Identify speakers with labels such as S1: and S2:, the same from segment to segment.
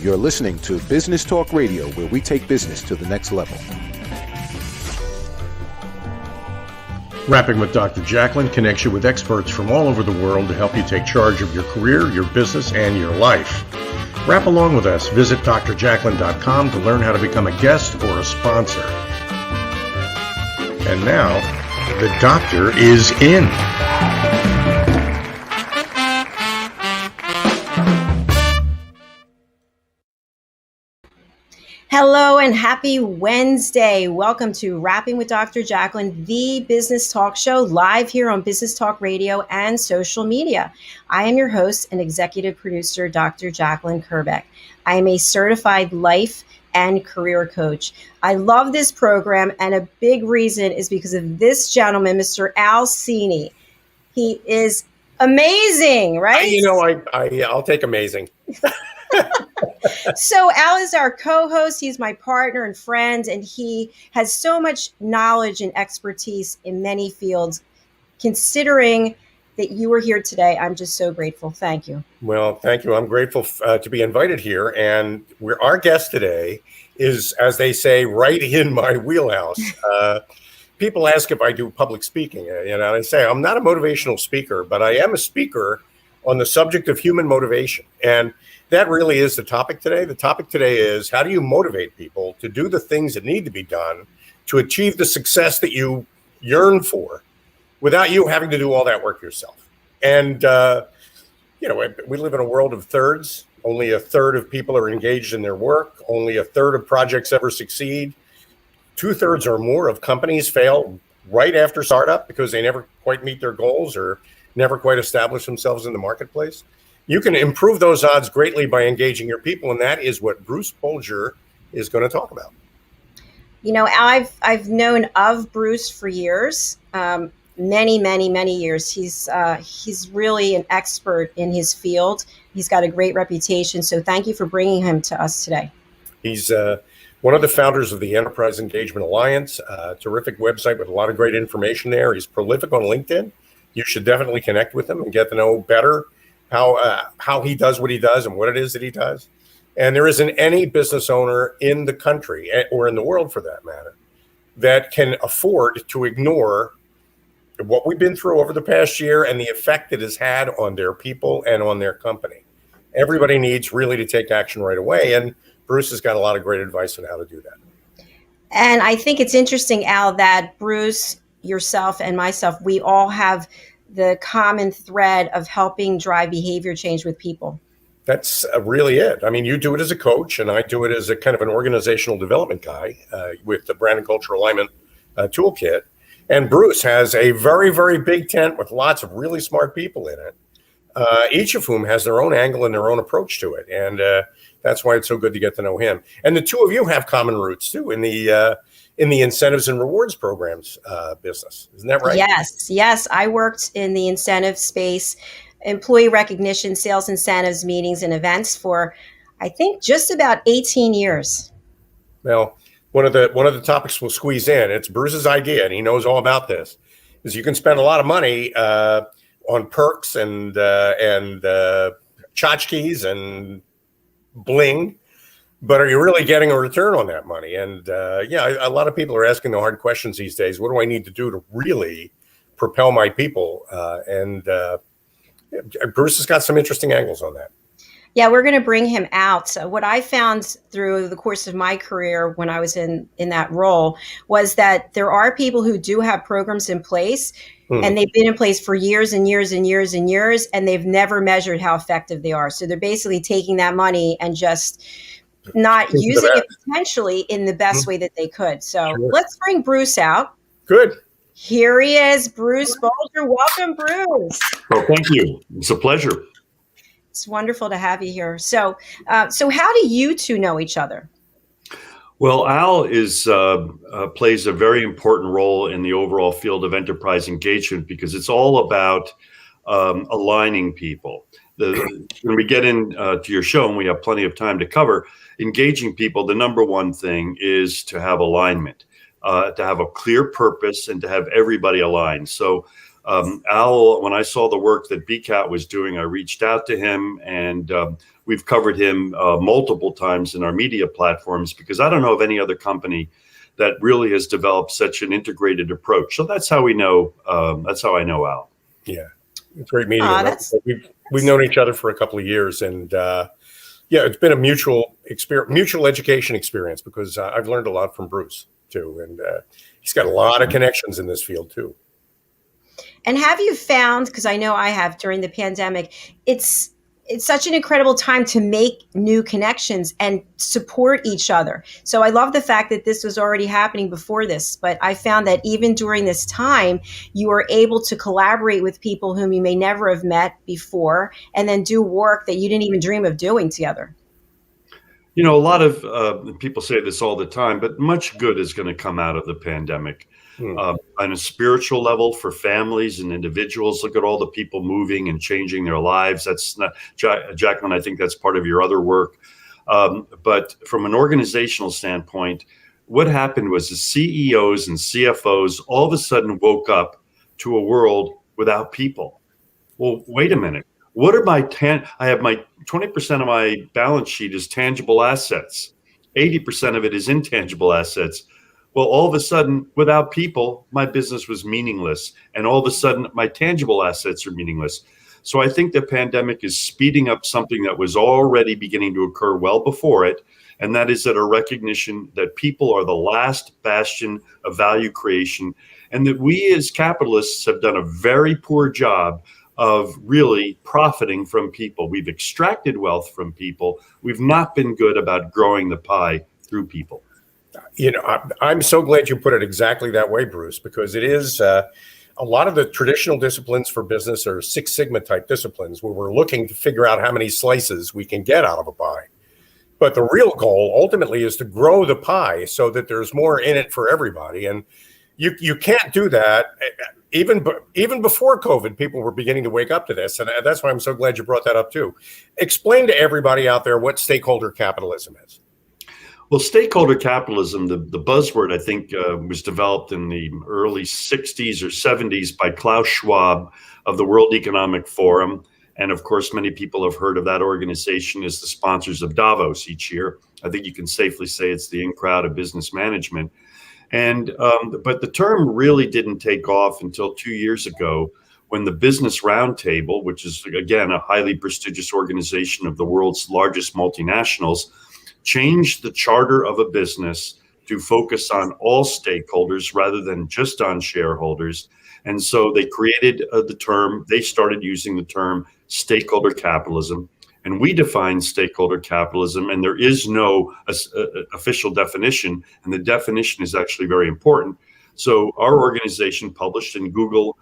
S1: You're listening to Business Talk Radio, where we take business to the next level.
S2: Rapping with Dr. Jacalyn connects you with experts from all over the world to help you take charge of your career, your business, and your life. Rap along with us. Visit drjacalyn.com to learn how to become a guest or a sponsor. And now, the doctor is in.
S3: Hello and happy Wednesday. Welcome to Rapping with Dr. Jacalyn, the business talk show live here on Business Talk Radio and social media. I am your host and executive producer, Dr. Jacalyn Kerbeck. I am a certified life and career coach. I love this program, and a big reason is because of this gentleman, Mr. Al Cini. He is amazing, right?
S4: I'll take amazing.
S3: So Al is our co-host. He's my partner and friend, and he has so much knowledge and expertise in many fields. Considering that you were here today, I'm just so grateful. Thank you.
S4: Well, thank you. I'm grateful to be invited here. And our guest today is, as they say, right in my wheelhouse. People ask if I do public speaking. And I say I'm not a motivational speaker, but I am a speaker on the subject of human motivation. And that really is the topic today. The topic today is, how do you motivate people to do the things that need to be done to achieve the success that you yearn for without you having to do all that work yourself? And, we live in a world of thirds. Only a third of people are engaged in their work. Only a third of projects ever succeed. 2/3 or more of companies fail right after startup because they never quite meet their goals or never quite establish themselves in the marketplace. You can improve those odds greatly by engaging your people, and that is what Bruce Bolger is going to talk about.
S3: You know, I've known of Bruce for years, many years. He's really an expert in his field. He's got a great reputation, so thank you for bringing him to us today.
S4: He's one of the founders of the Enterprise Engagement Alliance, a terrific website with a lot of great information there. He's prolific on LinkedIn. You should definitely connect with him and get to know better how he does what he does and what it is that he does. And there isn't any business owner in the country, or in the world for that matter, that can afford to ignore what we've been through over the past year and the effect it has had on their people and on their company. Everybody needs really to take action right away. And Bruce has got a lot of great advice on how to do that.
S3: And I think it's interesting, Al, that Bruce, yourself, and myself, we all have the common thread of helping drive behavior change with people.
S4: That's really it. I mean, you do it as a coach, and I do it as a kind of an organizational development guy with the Brand and Culture Alignment Toolkit. And Bruce has a very, very big tent with lots of really smart people in it, each of whom has their own angle and their own approach to it. And that's why it's so good to get to know him. And the two of you have common roots, too, in the incentives and rewards programs business. Isn't that right?
S3: Yes. I worked in the incentive space, employee recognition, sales incentives, meetings, and events for, I think, just about 18 years.
S4: Well, one of the topics we'll squeeze in, it's Bruce's idea, and he knows all about this, is you can spend a lot of money on perks and tchotchkes and bling, but are you really getting a return on that money? And a lot of people are asking the hard questions these days. What do I need to do to really propel my people? Bruce has got some interesting angles on that.
S3: Yeah, we're going to bring him out. So what I found through the course of my career when I was in that role was that there are people who do have programs in place, and they've been in place for years and years and years and years, and they've never measured how effective they are. So they're basically taking that money and just not using it potentially in the best way that they could. So Let's bring Bruce out.
S4: Good.
S3: Here he is, Bruce Bolger. Welcome, Bruce.
S5: Well, thank you. It's a pleasure.
S3: It's wonderful to have you here. So how do you two know each other?
S5: Well, Al plays a very important role in the overall field of enterprise engagement because it's all about aligning people. When we get into your show, and we have plenty of time to cover, engaging people, the number one thing is to have alignment, to have a clear purpose and to have everybody aligned. So Al, when I saw the work that BCAT was doing, I reached out to him, and we've covered him multiple times in our media platforms, because I don't know of any other company that really has developed such an integrated approach. So that's how we know. That's how I know Al.
S4: Yeah, it's great meeting him. We've known each other for a couple of years, and it's been a mutual education experience, because I've learned a lot from Bruce too, and he's got a lot of connections in this field too.
S3: And have you found, because I know I have during the pandemic, it's such an incredible time to make new connections and support each other. So I love the fact that this was already happening before this, but I found that even during this time, you were able to collaborate with people whom you may never have met before, and then do work that you didn't even dream of doing together.
S5: You know, a lot of people say this all the time, but much good is going to come out of the pandemic. On a spiritual level, for families and individuals, look at all the people moving and changing their lives. That's not, Jacalyn, I think that's part of your other work. But from an organizational standpoint, what happened was the CEOs and CFOs all of a sudden woke up to a world without people. Well, wait a minute. What are I have my 20% of my balance sheet is tangible assets. 80% of it is intangible assets. Well, all of a sudden, without people, my business was meaningless. And all of a sudden, my tangible assets are meaningless. So I think the pandemic is speeding up something that was already beginning to occur well before it. And that is that a recognition that people are the last bastion of value creation. And that we as capitalists have done a very poor job of really profiting from people. We've extracted wealth from people. We've not been good about growing the pie through people.
S4: You know, I'm so glad you put it exactly that way, Bruce, because it is a lot of the traditional disciplines for business are Six Sigma type disciplines, where we're looking to figure out how many slices we can get out of a pie. But the real goal ultimately is to grow the pie so that there's more in it for everybody. And you can't do that. Even before COVID, people were beginning to wake up to this. And that's why I'm so glad you brought that up too. Explain to everybody out there what stakeholder capitalism is.
S5: Well, stakeholder capitalism, the buzzword, I think, was developed in the early 60s or 70s by Klaus Schwab of the World Economic Forum. And of course, many people have heard of that organization as the sponsors of Davos each year. I think you can safely say it's the in crowd of business management. And but the term really didn't take off until 2 years ago, when the Business Roundtable, which is, again, a highly prestigious organization of the world's largest multinationals, changed the charter of a business to focus on all stakeholders rather than just on shareholders. And so they created they started using the term stakeholder capitalism. And we define stakeholder capitalism, and there is no official definition. And the definition is actually very important. So our organization, published in Google,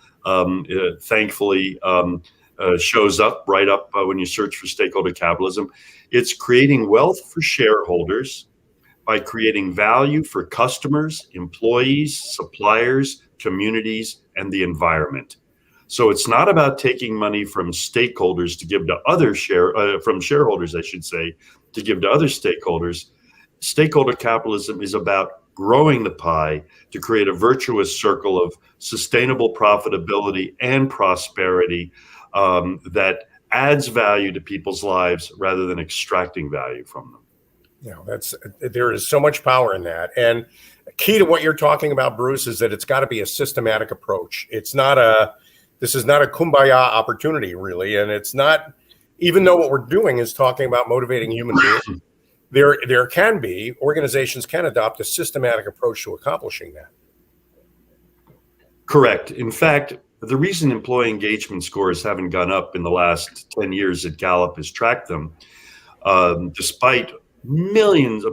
S5: thankfully, shows up right up when you search for stakeholder capitalism. It's creating wealth for shareholders by creating value for customers, employees, suppliers, communities, and the environment. So it's not about taking money from stakeholders to give to other from shareholders, I should say, to give to other stakeholders. Stakeholder capitalism is about growing the pie to create a virtuous circle of sustainable profitability and prosperity that adds value to people's lives rather than extracting value from them.
S4: There is so much power in that. And key to what you're talking about, Bruce, is that it's got to be a systematic approach. This is not a kumbaya opportunity, really. And it's not, even though what we're doing is talking about motivating human beings, there can be, organizations can adopt a systematic approach to accomplishing that.
S5: Correct. In fact, the reason employee engagement scores haven't gone up in the last 10 years that Gallup has tracked them, despite billions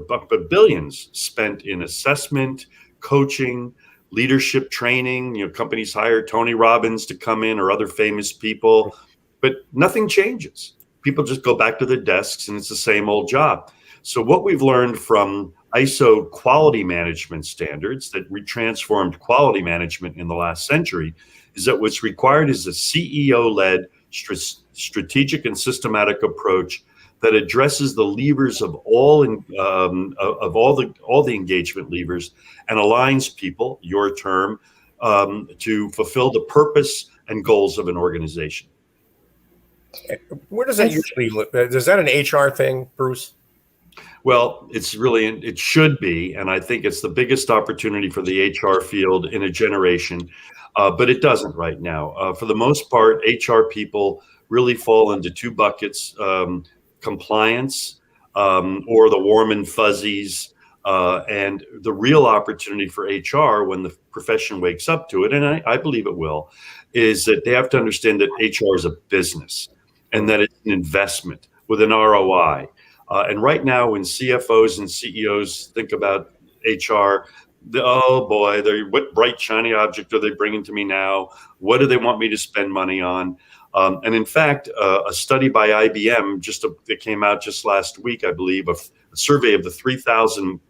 S5: spent in assessment, coaching, leadership training. You know, companies hire Tony Robbins to come in or other famous people, but nothing changes. People just go back to their desks and it's the same old job. So what we've learned from ISO quality management standards that transformed quality management in the last century is that what's required is a CEO-led strategic and systematic approach that addresses the levers of all the engagement levers and aligns people, your term, to fulfill the purpose and goals of an organization.
S4: Where does that usually look? Is that an HR thing, Bruce?
S5: Well, it should be, and I think it's the biggest opportunity for the HR field in a generation, but it doesn't right now. For the most part, HR people really fall into two buckets: compliance or the warm and fuzzies, and the real opportunity for HR when the profession wakes up to it, and I believe it will, is that they have to understand that HR is a business and that it's an investment with an ROI. And right now, when CFOs and CEOs think about HR, oh boy, what bright, shiny object are they bringing to me now? What do they want me to spend money on? And in fact, a study by IBM that came out just last week, I believe, a survey of the 3,000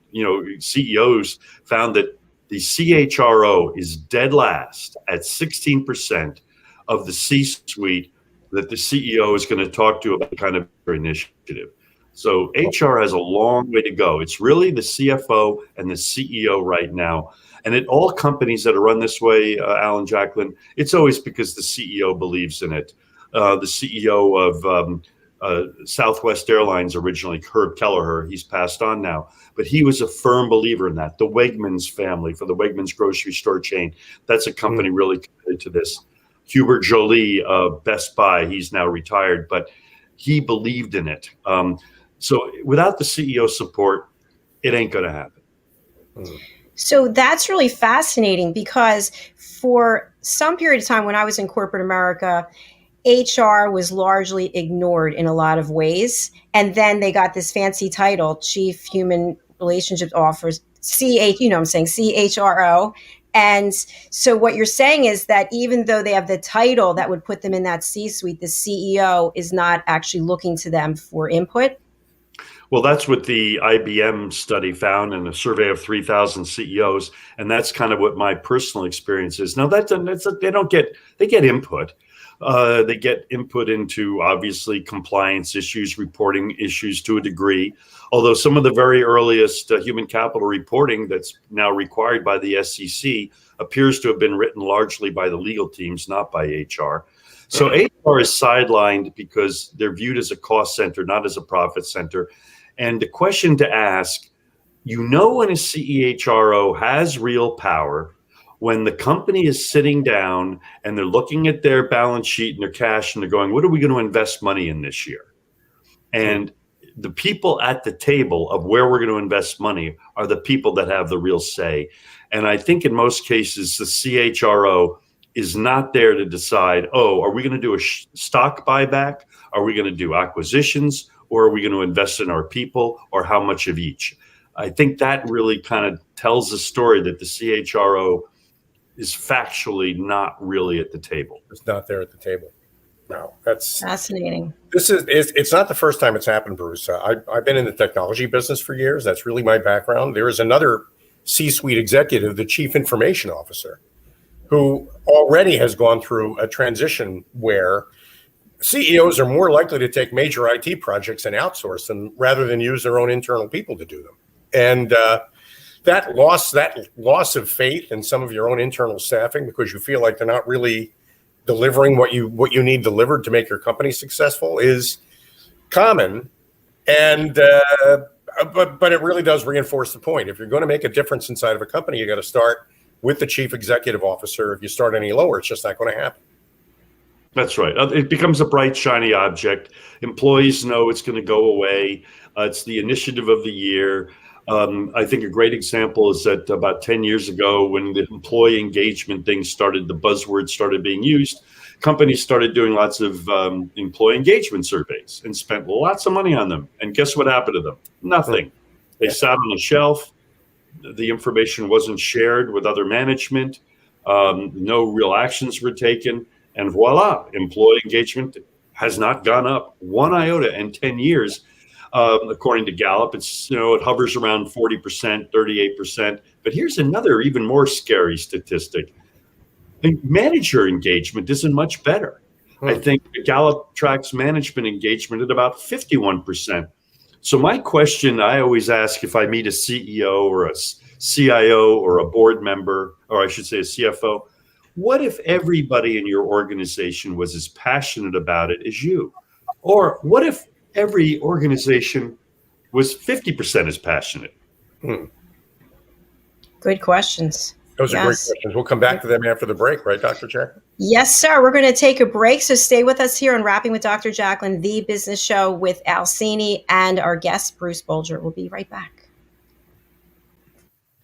S5: CEOs found that the CHRO is dead last at 16% of the C-suite that the CEO is going to talk to about kind of initiative. So HR has a long way to go. It's really the CFO and the CEO right now. And at all companies that are run this way, Alan, Jacalyn, it's always because the CEO believes in it. The CEO of Southwest Airlines originally, Herb Kelleher, he's passed on now, but he was a firm believer in that. The Wegmans family, for the Wegmans grocery store chain, that's a company really committed to this. Hubert Joly of Best Buy, he's now retired, but he believed in it. So without the CEO support, it ain't going to happen.
S3: So that's really fascinating, because for some period of time when I was in corporate America, HR was largely ignored in a lot of ways. And then they got this fancy title, Chief Human Relationships Officer, CHRO. And so what you're saying is that even though they have the title that would put them in that C-suite, the CEO is not actually looking to them for input?
S5: Well, that's what the IBM study found in a survey of 3,000 CEOs, and that's kind of what my personal experience is. Now, they get input. They get input into, obviously, compliance issues, reporting issues to a degree, although some of the very earliest human capital reporting that's now required by the SEC appears to have been written largely by the legal teams, not by HR. So HR is sidelined because they're viewed as a cost center, not as a profit center. And the question to ask, when a CHRO has real power, when the company is sitting down and they're looking at their balance sheet and their cash and they're going, what are we going to invest money in this year? And the people at the table of where we're going to invest money are the people that have the real say. And I think in most cases, the CHRO is not there to decide, are we going to do a stock buyback? Are we going to do acquisitions? Or are we going to invest in our people, or how much of each? I think that really kind of tells the story that the CHRO is factually not really at the table.
S4: It's not there at the table. No, that's
S3: fascinating.
S4: It's not the first time it's happened, Bruce. I've been in the technology business for years. That's really my background. There is another C-suite executive, the chief information officer, who already has gone through a transition where CEOs are more likely to take major IT projects and outsource them rather than use their own internal people to do them. And that loss of faith in some of your own internal staffing because you feel like they're not really delivering what you need delivered to make your company successful is common. And but it really does reinforce the point. If you're going to make a difference inside of a company, you got to start with the chief executive officer. If you start any lower, it's just not going to happen.
S5: That's right. It becomes a bright, shiny object. Employees know it's going to go away. It's the initiative of the year. I think a great example is that about 10 years ago, when the employee engagement thing started, the buzzword started being used, companies started doing lots of employee engagement surveys and spent lots of money on them. And guess what happened to them? Nothing. They sat on a shelf. The information wasn't shared with other management. No real actions were taken. And voila, employee engagement has not gone up one iota in 10 years. According to Gallup, it hovers around 40%, 38%. But here's another even more scary statistic. Manager engagement isn't much better. I think Gallup tracks management engagement at about 51%. So my question I always ask if I meet a CEO or a CIO or a board member, or I should say a CFO, what if everybody in your organization was as passionate about it as you? Or what if every organization was 50% as passionate?
S3: Good questions.
S4: Those are great questions. We'll come back to them after the break, right, Dr. Jacalyn?
S3: Yes, sir. We're going to take a break. So stay with us here on Rapping with Dr. Jacalyn, the business show with Al Cini and our guest, Bruce Bolger. We'll be right back.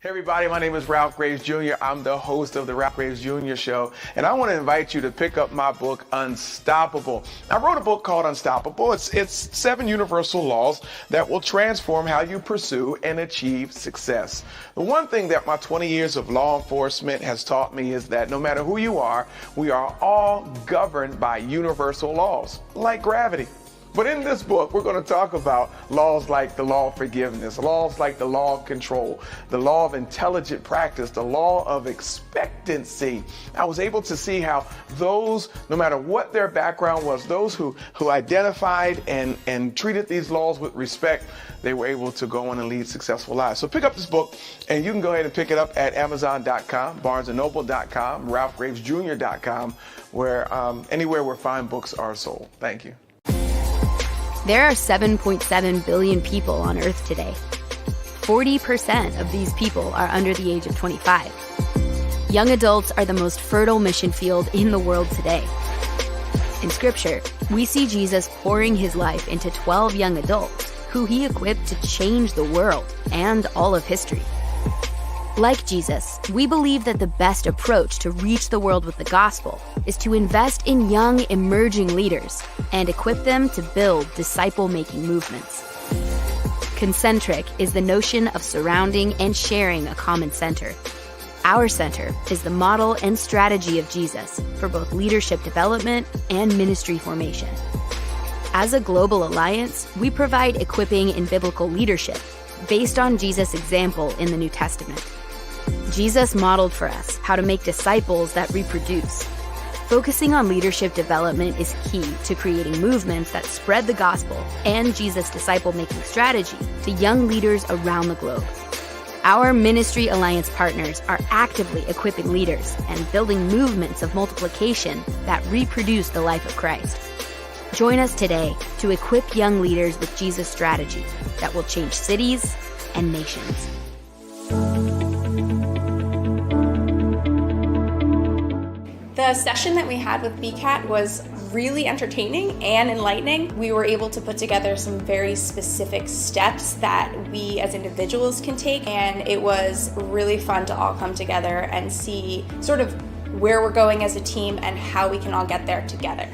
S6: Hey everybody, my name is Ralph Graves Jr. I'm the host of the Ralph Graves Jr. Show, and I want to invite you to pick up my book, Unstoppable. I wrote a book called Unstoppable. It's 7 universal laws that will transform how you pursue and achieve success. The one thing that my 20 years of law enforcement has taught me is that no matter who you are, we are all governed by universal laws, like gravity. But in this book, we're going to talk about laws like the law of forgiveness, laws like the law of control, the law of intelligent practice, the law of expectancy. I was able to see how those, no matter what their background was, those who identified and treated these laws with respect, they were able to go on and lead successful lives. So pick up this book, and you can go ahead and pick it up at Amazon.com, BarnesandNoble.com, RalphGravesJr.com, where anywhere where fine books are sold. Thank you.
S7: There are 7.7 billion people on Earth today. 40% of these people are under the age of 25. Young adults are the most fertile mission field in the world today. In Scripture, we see Jesus pouring his life into 12 young adults who he equipped to change the world and all of history. Like Jesus, we believe that the best approach to reach the world with the gospel is to invest in young, emerging leaders and equip them to build disciple-making movements. Concentric is the notion of surrounding and sharing a common center. Our center is the model and strategy of Jesus for both leadership development and ministry formation. As a global alliance, we provide equipping in biblical leadership based on Jesus' example in the New Testament. Jesus modeled for us how to make disciples that reproduce. Focusing on leadership development is key to creating movements that spread the gospel and Jesus' disciple-making strategy to young leaders around the globe. Our ministry alliance partners are actively equipping leaders and building movements of multiplication that reproduce the life of Christ. Join us today to equip young leaders with Jesus' strategy that will change cities and nations.
S8: The session that we had with BCAT was really entertaining and enlightening. We were able to put together some very specific steps that we as individuals can take, and it was really fun to all come together and see sort of where we're going as a team and how we can all get there together.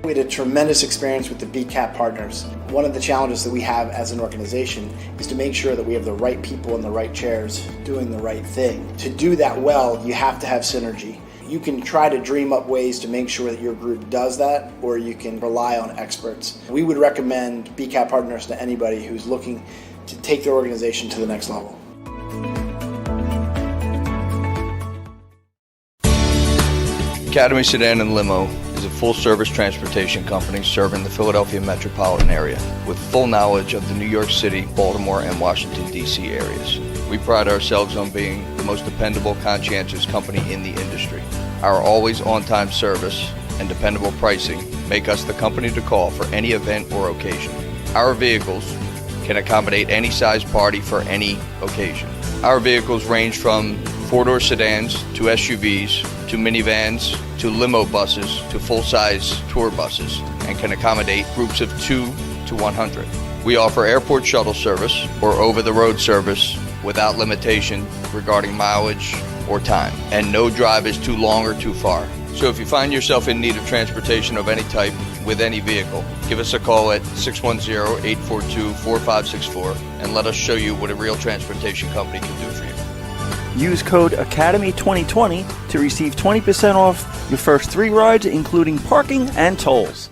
S9: We had a tremendous experience with the BCAT partners. One of the challenges that we have as an organization is to make sure that we have the right people in the right chairs doing the right thing. To do that well, you have to have synergy. You can try to dream up ways to make sure that your group does that, or you can rely on experts. We would recommend BCAT partners to anybody who's looking to take their organization to the next level.
S10: Academy Sedan and Limo is a full-service transportation company serving the Philadelphia metropolitan area with full knowledge of the New York City, Baltimore, and Washington, D.C. areas. We pride ourselves on being the most dependable, conscientious company in the industry. Our always on-time service and dependable pricing make us the company to call for any event or occasion. Our vehicles can accommodate any size party for any occasion. Our vehicles range from four-door sedans to SUVs to minivans to limo buses to full-size tour buses and can accommodate groups of 2 to 100. We offer airport shuttle service or over-the-road service without limitation regarding mileage or time, and no drive is too long or too far. So if you find yourself in need of transportation of any type with any vehicle, give us a call at 610-842-4564 and let us show you what a real transportation company can do for you.
S11: Use code ACADEMY2020 to receive 20% off your first 3 rides, including parking and tolls.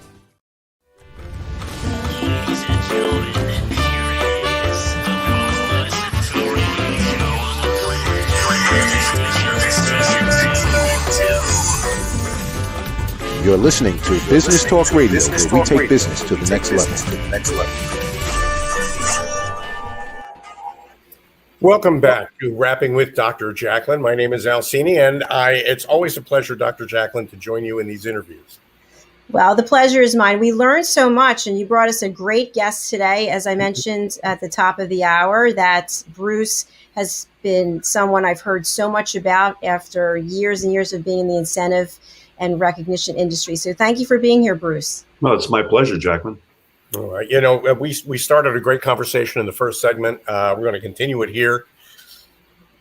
S1: You're listening to Business Talk Radio, where we take business to the next level.
S4: Welcome back to Rapping with Dr. Jacalyn. My name is Al Cini, and it's always a pleasure, Dr. Jacalyn, to join you in these interviews.
S3: Well, the pleasure is mine. We learned so much, and you brought us a great guest today. As I mentioned at the top of the hour, that Bruce has been someone I've heard so much about after years and years of being in the incentive and recognition industry. So thank you for being here, Bruce.
S5: Well, it's my pleasure, Jacalyn.
S4: All right. We started a great conversation in the first segment. We're going to continue it here.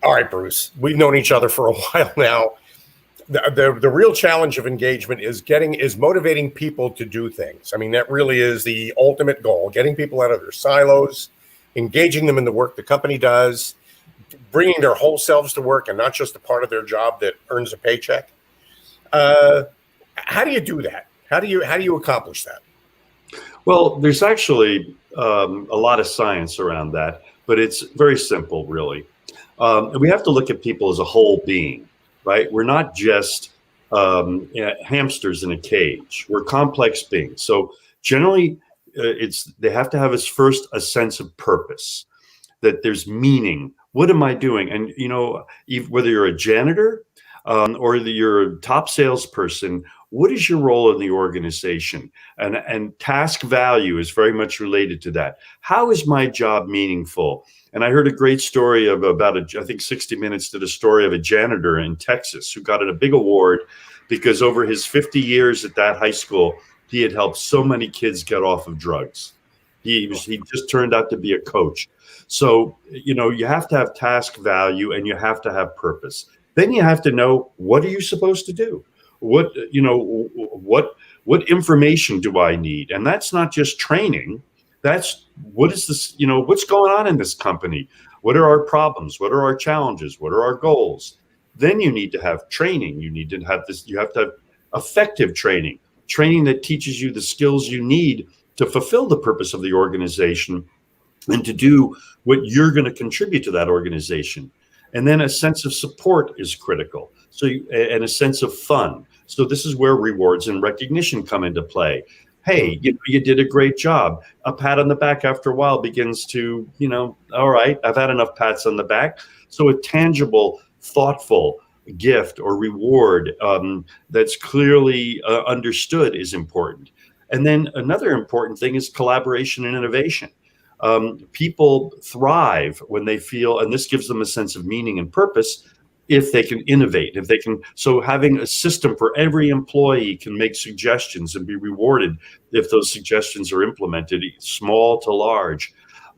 S4: All right, Bruce, we've known each other for a while now. The real challenge of engagement is motivating people to do things. I mean, that really is the ultimate goal, getting people out of their silos, engaging them in the work the company does, bringing their whole selves to work and not just a part of their job that earns a paycheck. How do you do that? How do you accomplish that?
S5: Well, there's actually a lot of science around that, but it's very simple, really. We have to look at people as a whole being, right? We're not just hamsters in a cage. We're complex beings. So generally, they have to have first a sense of purpose, that there's meaning. What am I doing? And whether you're a janitor or you're a top salesperson, what is your role in the organization? And task value is very much related to that. How is my job meaningful? And I heard a great story I think 60 Minutes did a story of a janitor in Texas who got a big award because over his 50 years at that high school, he had helped so many kids get off of drugs. He just turned out to be a coach. So, you have to have task value and you have to have purpose. Then you have to know, what are you supposed to do? What information do I need? And that's not just training. That's what is this, what's going on in this company? What are our problems? What are our challenges? What are our goals? Then you need to have training. You need to have you have to have effective training that teaches you the skills you need to fulfill the purpose of the organization and to do what you're going to contribute to that organization. And then a sense of support is critical. And a sense of fun. So this is where rewards and recognition come into play. Hey, you did a great job. A pat on the back after a while begins to, all right, I've had enough pats on the back. So a tangible, thoughtful gift or reward that's clearly understood is important. And then another important thing is collaboration and innovation. People thrive when they feel, and this gives them a sense of meaning and purpose, if they can innovate, so having a system for every employee can make suggestions and be rewarded if those suggestions are implemented, small to large.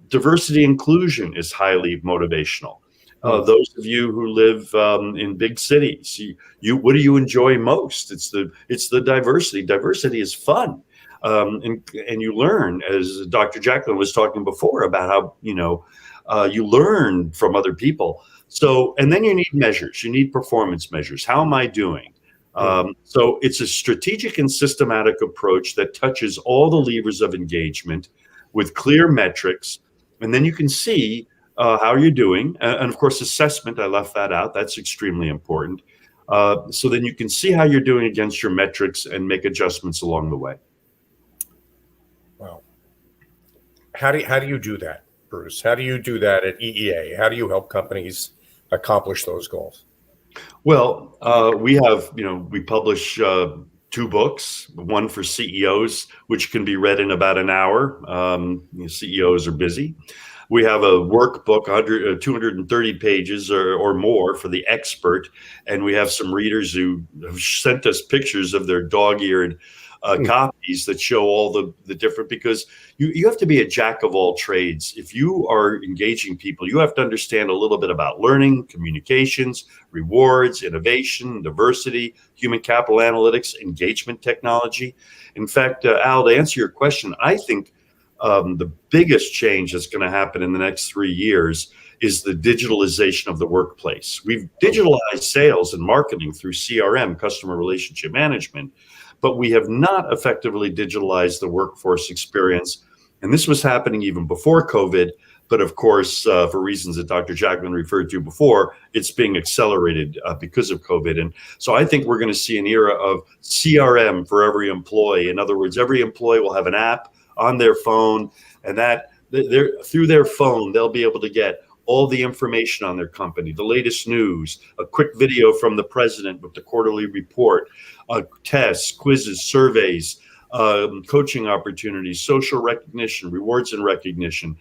S5: Diversity inclusion is highly motivational. Those of you who live in big cities, what do you enjoy most? It's the diversity. Diversity is fun. And you learn, as Dr. Jacalyn was talking before, about how, you learn from other people. So, and then you need measures, you need performance measures. How am I doing? So it's a strategic and systematic approach that touches all the levers of engagement with clear metrics. And then you can see how you're doing. And of course, assessment, I left that out. That's extremely important. So then you can see how you're doing against your metrics and make adjustments along the way.
S4: Wow. How do you do that, Bruce? How do you do that at EEA? How do you help companies accomplish those goals?
S5: Well, we publish 2 books, one for CEOs, which can be read in about an hour. CEOs are busy. We have a workbook, 230 pages or more for the expert. And we have some readers who have sent us pictures of their dog-eared copies that show all the different, because you have to be a jack of all trades. If you are engaging people, you have to understand a little bit about learning, communications, rewards, innovation, diversity, human capital analytics, engagement technology. In fact, Al, to answer your question, I think the biggest change that's going to happen in the next 3 years is the digitalization of the workplace. We've digitalized sales and marketing through CRM, customer relationship management, but we have not effectively digitalized the workforce experience. And this was happening even before COVID, but of course, for reasons that Dr. Jacalyn referred to before, it's being accelerated because of COVID. And so I think we're going to see an era of CRM for every employee. In other words, every employee will have an app on their phone, and that through their phone, they'll be able to get all the information on their company, the latest news, a quick video from the president with the quarterly report, tests, quizzes, surveys, coaching opportunities, social recognition, rewards and recognition,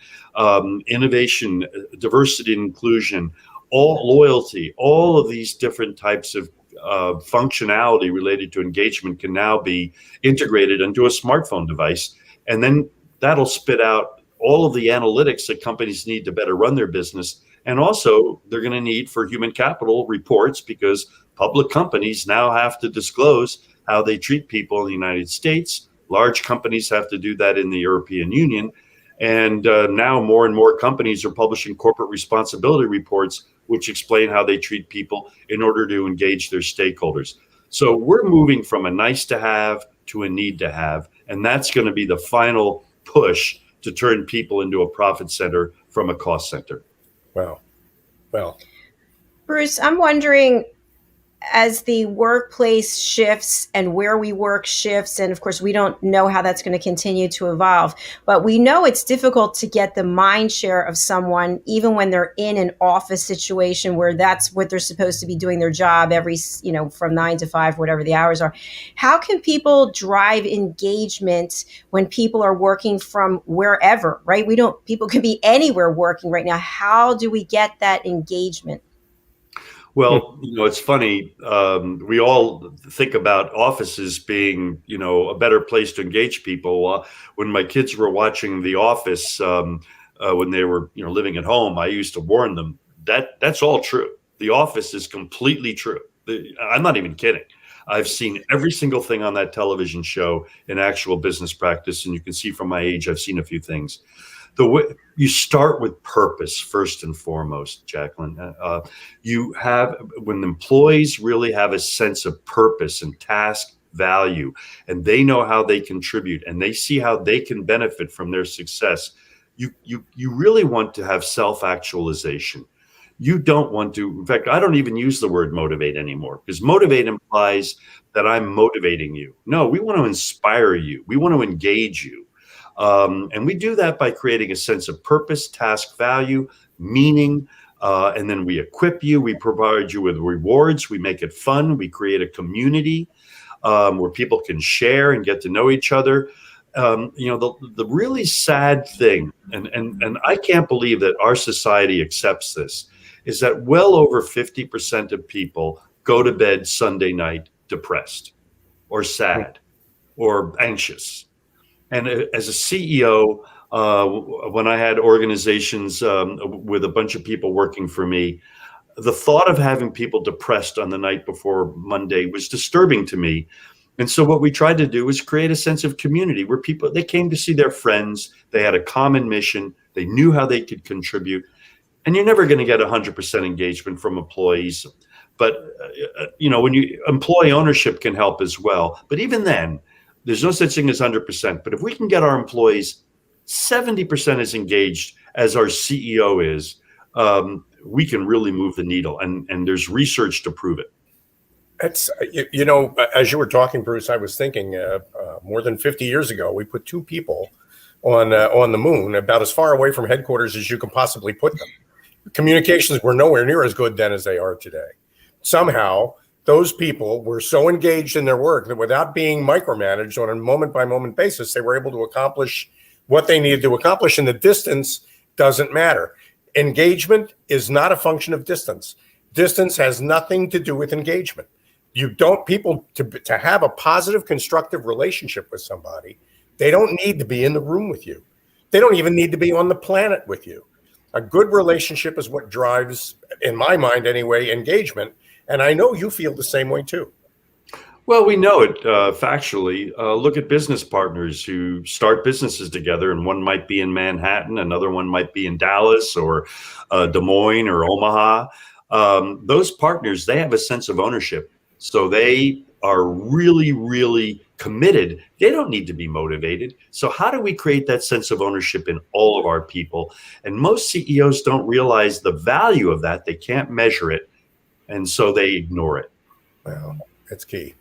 S5: innovation, diversity and inclusion, all loyalty, all of these different types of functionality related to engagement can now be integrated into a smartphone device. And then that'll spit out all of the analytics that companies need to better run their business. And also they're going to need for human capital reports, because public companies now have to disclose how they treat people in the United States. Large companies have to do that in the European Union. And now more and more companies are publishing corporate responsibility reports, which explain how they treat people in order to engage their stakeholders. So we're moving from a nice to have to a need to have. And that's going to be the final push to turn people into a profit center from a cost center.
S4: Wow. Well,
S3: Bruce, I'm wondering, as the workplace shifts and where we work shifts, and of course we don't know how that's going to continue to evolve, but we know it's difficult to get the mind share of someone even when they're in an office situation where that's what they're supposed to be doing their job every, from 9 to 5, whatever the hours are. How can people drive engagement when people are working from wherever, right? People can be anywhere working right now. How do we get that engagement?
S5: Well, it's funny. We all think about offices being, a better place to engage people. When my kids were watching The Office, when they were, living at home, I used to warn them that's all true. The Office is completely true. I'm not even kidding. I've seen every single thing on that television show in actual business practice. And you can see from my age, I've seen a few things. The way you start with purpose first and foremost, Jacalyn. When employees really have a sense of purpose and task value, and they know how they contribute, and they see how they can benefit from their success, you really want to have self-actualization. You don't want to. In fact, I don't even use the word motivate anymore, because motivate implies that I'm motivating you. No, we want to inspire you. We want to engage you. And we do that by creating a sense of purpose, task value, meaning, and then we equip you. We provide you with rewards. We make it fun. We create a community where people can share and get to know each other. The really sad thing, and I can't believe that our society accepts this, is that well over 50% of people go to bed Sunday night depressed or sad or anxious. And as a CEO, when I had organizations with a bunch of people working for me, the thought of having people depressed on the night before Monday was disturbing to me. And so what we tried to do was create a sense of community where they came to see their friends. They had a common mission. They knew how they could contribute. And you're never going to get 100% engagement from employees. But, when employee ownership can help as well. But even then, there's no such thing as 100%, but if we can get our employees 70% as engaged as our CEO is, we can really move the needle, and there's research to prove it.
S4: It's, as you were talking, Bruce, I was thinking more than 50 years ago, we put 2 people on the moon, about as far away from headquarters as you can possibly put them. Communications were nowhere near as good then as they are today. Somehow, those people were so engaged in their work that without being micromanaged on a moment-by-moment basis, they were able to accomplish what they needed to accomplish, and the distance doesn't matter. Engagement is not a function of distance. Distance has nothing to do with engagement. People to have a positive, constructive relationship with somebody, they don't need to be in the room with you. They don't even need to be on the planet with you. A good relationship is what drives, in my mind anyway, engagement. And I know you feel the same way too.
S5: Well, we know it factually. Look at business partners who start businesses together, and one might be in Manhattan, another one might be in Dallas or Des Moines or Omaha. Those partners, they have a sense of ownership. So they are really, really committed. They don't need to be motivated. So how do we create that sense of ownership in all of our people? And most CEOs don't realize the value of that. They can't measure it. And so they ignore it.
S4: Well, that's key.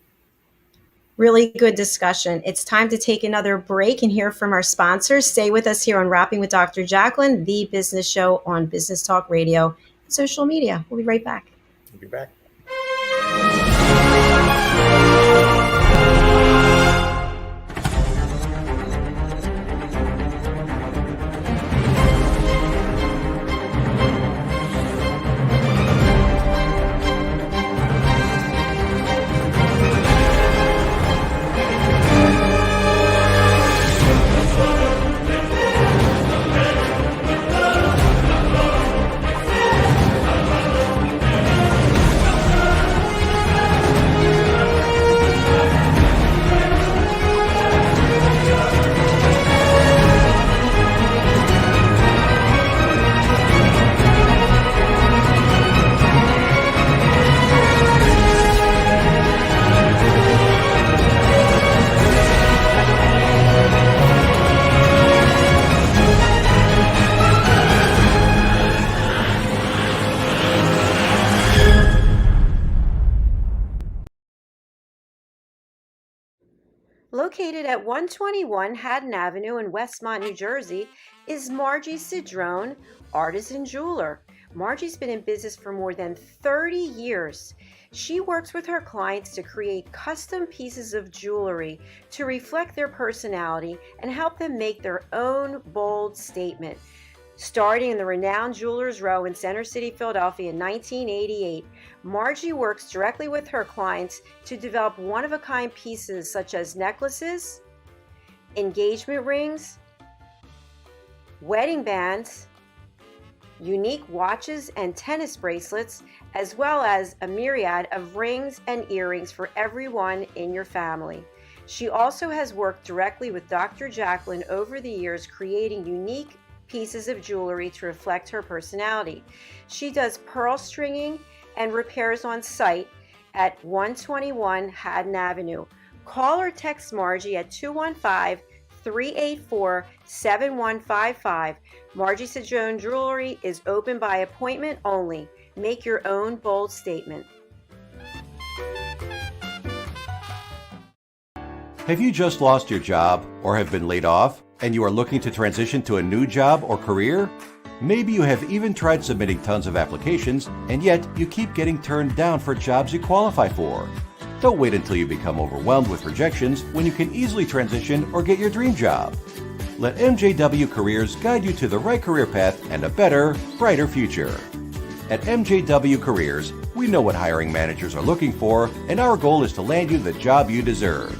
S3: Really good discussion. It's time to take another break and hear from our sponsors. Stay with us here on Rapping with Dr. Jacalyn, the business show on Business Talk Radio and social media. We'll be right back.
S4: We'll be back.
S3: Located at 121 Haddon Avenue in Westmont, New Jersey, is Margie Cedrone, artisan jeweler. Margie's been in business for more than 30 years. She works with her clients to create custom pieces of jewelry to reflect their personality and help them make their own bold statement. Starting in the renowned Jewelers Row in Center City, Philadelphia in 1988, Margie works directly with her clients to develop one-of-a-kind pieces such as necklaces, engagement rings, wedding bands, unique watches and tennis bracelets, as well as a myriad of rings and earrings for everyone in your family. She also has worked directly with Dr. Jacalyn over the years, creating unique pieces of jewelry to reflect her personality. She does pearl stringing and repairs on site at 121 Haddon Avenue. Call or text Margie at 215-384-7155. Margie Cedrone Jewelry is open by appointment only. Make your own bold statement.
S12: Have you just lost your job or have been laid off and you are looking to transition to a new job or career? Maybe you have even tried submitting tons of applications and yet you keep getting turned down for jobs you qualify for. Don't wait until you become overwhelmed with rejections when you can easily transition or get your dream job. Let MJW Careers guide you to the right career path and a better, brighter future. At MJW Careers, we know what hiring managers are looking for, and our goal is to land you the job you deserve.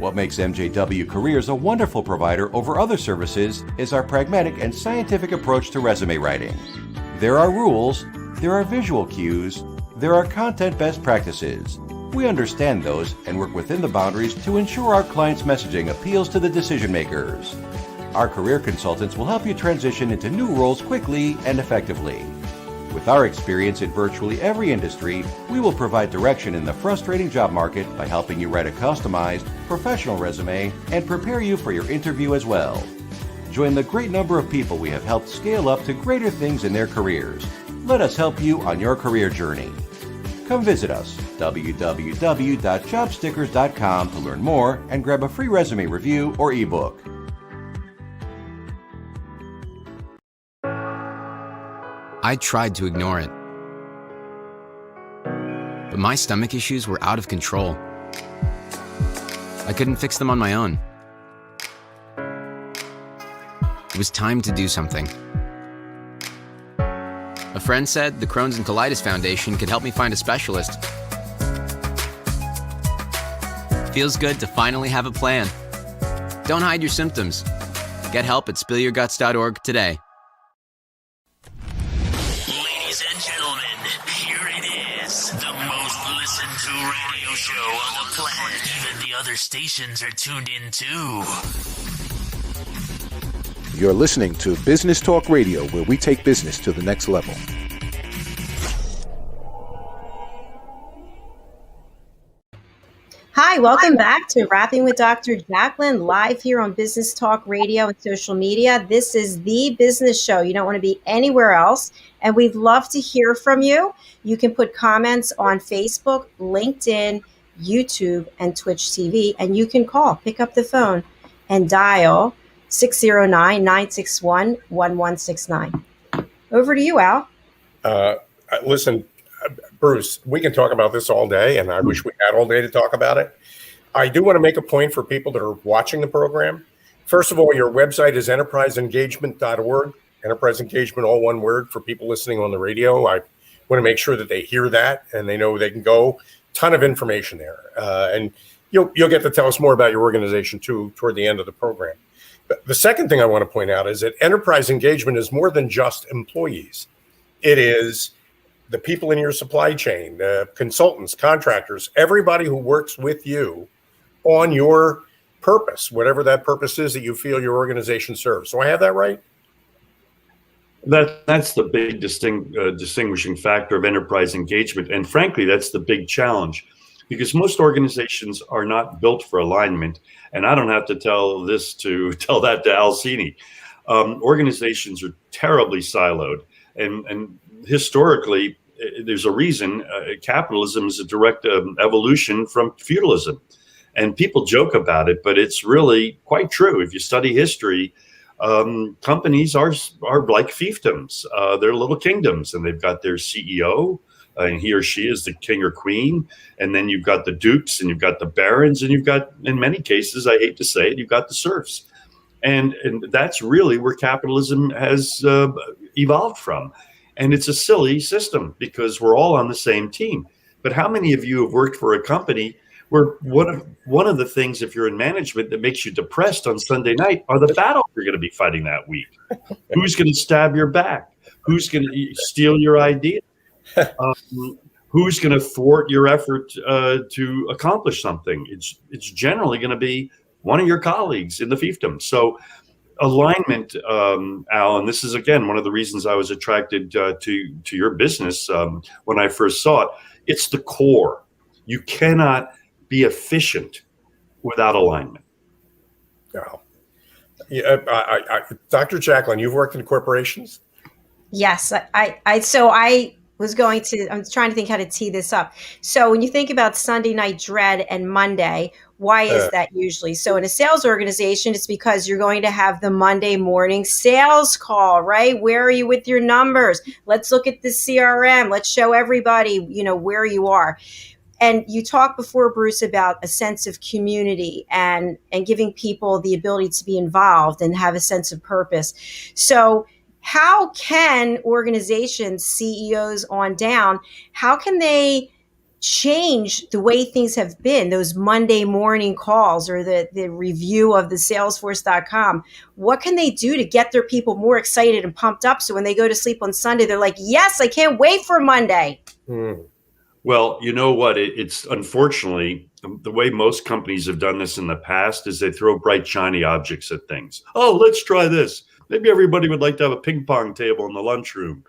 S12: What makes MJW Careers a wonderful provider over other services is our pragmatic and scientific approach to resume writing. There are rules, there are visual cues, there are content best practices. We understand those and work within the boundaries to ensure our clients' messaging appeals to the decision makers. Our career consultants will help you transition into new roles quickly and effectively. With our experience in virtually every industry, we will provide direction in the frustrating job market by helping you write a customized, professional resume and prepare you for your interview as well. Join the great number of people we have helped scale up to greater things in their careers. Let us help you on your career journey. Come visit us, www.jobstickers.com, to learn more and grab a free resume review or ebook.
S13: I tried to ignore it, but my stomach issues were out of control. I couldn't fix them on my own. It was time to do something. A friend said the Crohn's and Colitis Foundation could help me find a specialist. Feels good to finally have a plan. Don't hide your symptoms. Get help at spillyourguts.org today.
S14: Show on the planet. Even the other stations are tuned in too.
S1: You're listening to Business Talk Radio, where we take business to the next level.
S3: Hi, welcome back to Rapping with Dr. Jacalyn, live here on Business Talk Radio and social media. This is the business show. You don't want to be anywhere else, and we'd love to hear from you. You can put comments on Facebook, LinkedIn, YouTube, and Twitch TV. And you can pick up the phone and dial 609-961-1169. Over to you, Al.
S4: Listen, Bruce, we can talk about this all day, and I wish we had all day to talk about it. I do want to make a point for people that are watching the program. First of all, your website is enterpriseengagement.org. Enterprise engagement, all one word, for people listening on the radio. I want to make sure that they hear that and they know they can go. Ton of information there. And you'll get to tell us more about your organization, too, toward the end of the program. But the second thing I want to point out is that enterprise engagement is more than just employees. It is the people in your supply chain, consultants, contractors, everybody who works with you on your purpose, whatever that purpose is that you feel your organization serves. So I have that right?
S5: That's the big distinguishing factor of enterprise engagement. And frankly, that's the big challenge, because most organizations are not built for alignment. And I don't have to tell that to Al Cini. Organizations are terribly siloed. And historically, there's a reason capitalism is a direct evolution from feudalism. And people joke about it, but it's really quite true. If you study history, companies are like fiefdoms. They're little kingdoms, and they've got their CEO, and he or she is the king or queen. And then you've got the dukes, and you've got the barons, and you've got, in many cases, I hate to say it, you've got the serfs. And that's really where capitalism has evolved from. And it's a silly system because we're all on the same team. But how many of you have worked for a company where one of the things, if you're in management, that makes you depressed on Sunday night are the battles you're going to be fighting that week? Who's going to stab your back? Who's going to steal your idea? Who's going to thwart your effort to accomplish something? It's generally going to be one of your colleagues in the fiefdom. So alignment, Al, and this is, again, one of the reasons I was attracted to your business when I first saw it. It's the core. You cannot be efficient without alignment.
S4: No. Dr. Jacalyn, you've worked in corporations?
S3: Yes. I'm trying to think how to tee this up. So when you think about Sunday night dread and Monday, why is that usually? So in a sales organization, it's because you're going to have the Monday morning sales call, right? Where are you with your numbers? Let's look at the CRM. Let's show everybody, where you are. And you talked before, Bruce, about a sense of community and giving people the ability to be involved and have a sense of purpose. So how can organizations, CEOs on down, how can they change the way things have been, those Monday morning calls or the review of the Salesforce.com? What can they do to get their people more excited and pumped up so when they go to sleep on Sunday, they're like, yes, I can't wait for Monday?
S5: Well, you know what? It's unfortunately the way most companies have done this in the past is they throw bright, shiny objects at things. Oh, let's try this. Maybe everybody would like to have a ping pong table in the lunchroom.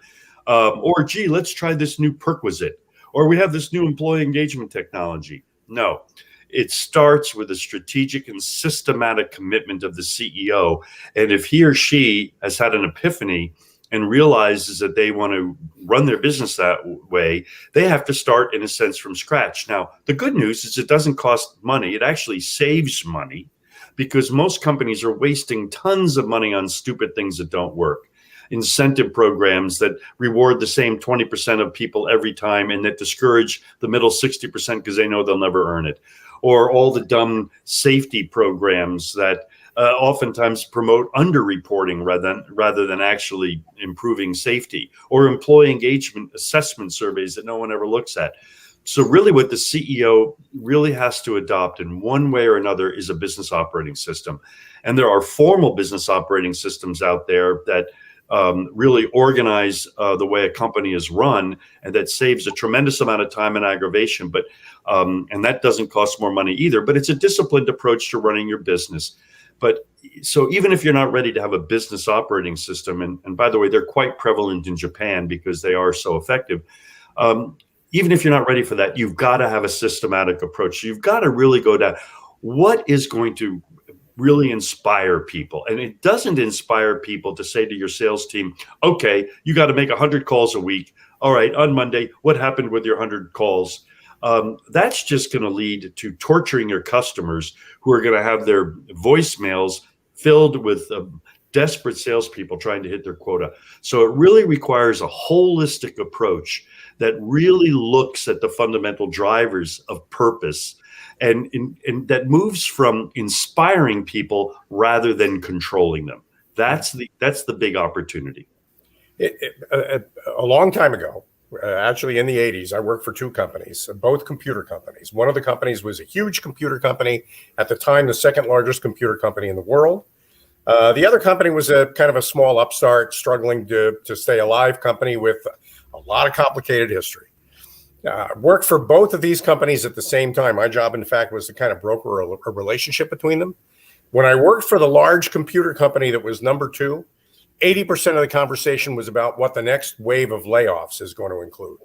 S5: Or, gee, let's try this new perquisite. Or we have this new employee engagement technology. No, it starts with a strategic and systematic commitment of the CEO. And if he or she has had an epiphany and realizes that they want to run their business that way, they have to start, in a sense, from scratch. Now, the good news is it doesn't cost money. It actually saves money, because most companies are wasting tons of money on stupid things that don't work. Incentive programs that reward the same 20% of people every time and that discourage the middle 60% because they know they'll never earn it. Or all the dumb safety programs that oftentimes promote underreporting rather than actually improving safety, or employee engagement assessment surveys that no one ever looks at. So really what the CEO really has to adopt in one way or another is a business operating system. And there are formal business operating systems out there that really organize the way a company is run, and that saves a tremendous amount of time and aggravation. But and that doesn't cost more money either, but it's a disciplined approach to running your business. But so even if you're not ready to have a business operating system, and by the way, they're quite prevalent in Japan because they are so effective. Even if you're not ready for that, you've got to have a systematic approach. You've got to really go down what is going to really inspire people. And it doesn't inspire people to say to your sales team, okay, you got to make 100 calls a week. All right, on Monday, what happened with your 100 calls? that's just going to lead to torturing your customers who are going to have their voicemails filled with desperate salespeople trying to hit their quota. So it really requires a holistic approach that really looks at the fundamental drivers of purpose and that moves from inspiring people rather than controlling them. That's the big opportunity.
S4: A long time ago, actually in the 80s, I worked for two companies, both computer companies. One of the companies was a huge computer company, at the time the second largest computer company in the world. The other company was a kind of a small upstart, struggling to stay alive company with a lot of complicated history. Worked for both of these companies at the same time. My job, in fact, was to kind of broker a relationship between them. When I worked for the large computer company that was number two, 80% of the conversation was about what the next wave of layoffs is going to include.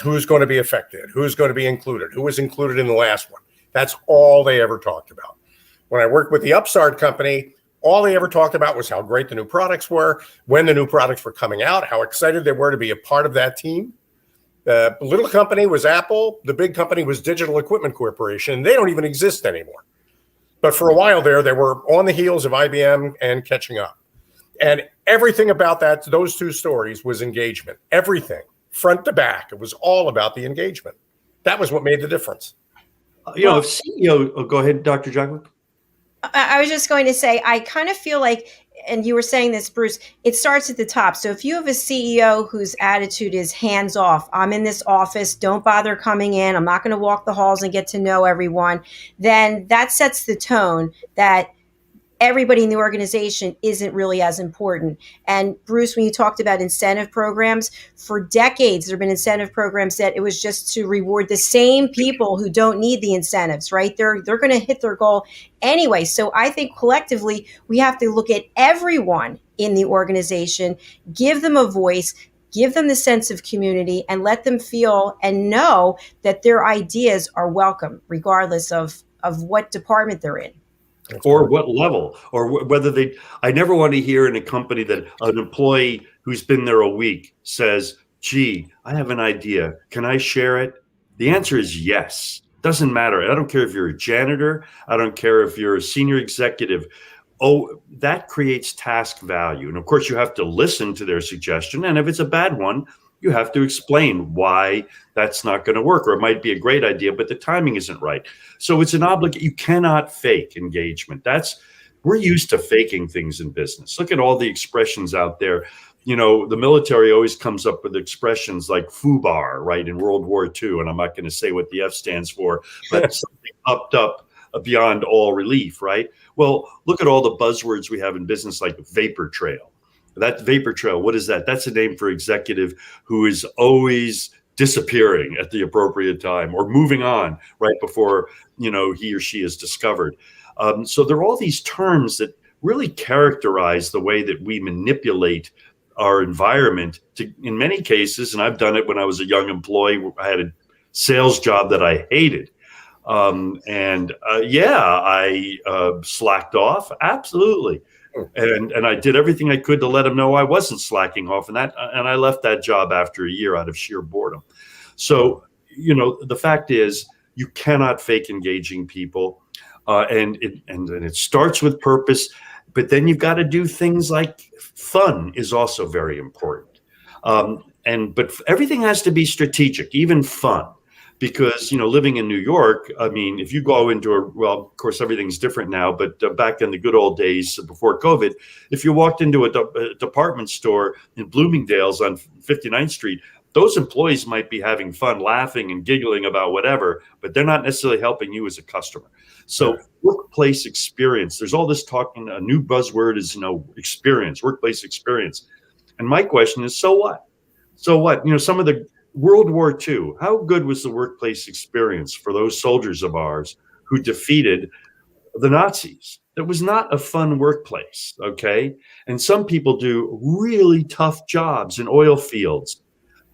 S4: Who's going to be affected? Who's going to be included? Who was included in the last one? That's all they ever talked about. When I worked with the upstart company, all they ever talked about was how great the new products were, when the new products were coming out, how excited they were to be a part of that team. The little company was Apple. The big company was Digital Equipment Corporation. They don't even exist anymore. But for a while there, they were on the heels of IBM and catching up. And everything about those two stories was engagement. Everything, front to back. It was all about the engagement. That was what made the difference.
S5: If CEO, go ahead, Dr. Jacalyn.
S3: I was just going to say, I kind of feel like, and you were saying this, Bruce, it starts at the top. So if you have a CEO whose attitude is hands off, I'm in this office, don't bother coming in, I'm not going to walk the halls and get to know everyone, then that sets the tone that everybody in the organization isn't really as important. And Bruce, when you talked about incentive programs, for decades, there have been incentive programs that it was just to reward the same people who don't need the incentives, right? They're going to hit their goal anyway. So I think collectively, we have to look at everyone in the organization, give them a voice, give them the sense of community, and let them feel and know that their ideas are welcome, regardless of what department they're in.
S5: Or what level, or whether I never want to hear in a company that an employee who's been there a week says, gee, I have an idea. Can I share it? The answer is yes. Doesn't matter. I don't care if you're a janitor. I don't care if you're a senior executive. Oh, that creates task value. And of course, you have to listen to their suggestion. And if it's a bad one, you have to explain why that's not going to work, or it might be a great idea, but the timing isn't right. So it's an obligation. You cannot fake engagement. We're used to faking things in business. Look at all the expressions out there. The military always comes up with expressions like FUBAR, right, in World War II. And I'm not going to say what the F stands for, but something upped up beyond all relief, right? Well, look at all the buzzwords we have in business, like vapor trail. That vapor trail, what is that? That's a name for executive who is always disappearing at the appropriate time or moving on right before he or she is discovered. So there are all these terms that really characterize the way that we manipulate our environment to, in many cases, and I've done it when I was a young employee. I had a sales job that I hated. I slacked off. Absolutely. And I did everything I could to let them know I wasn't slacking off, and I left that job after a year out of sheer boredom. So, the fact is, you cannot fake engaging people, and it starts with purpose, but then you've got to do things like fun is also very important, but everything has to be strategic, even fun. Because, living in New York, I mean, if you go into of course, everything's different now, but back in the good old days before COVID, if you walked into a department store in Bloomingdale's on 59th Street, those employees might be having fun, laughing and giggling about whatever, but they're not necessarily helping you as a customer. So workplace experience, there's all this talking, a new buzzword is, experience, workplace experience. And my question is, so what? So what? Some of the World War II, how good was the workplace experience for those soldiers of ours who defeated the Nazis? It was not a fun workplace, okay? And some people do really tough jobs in oil fields.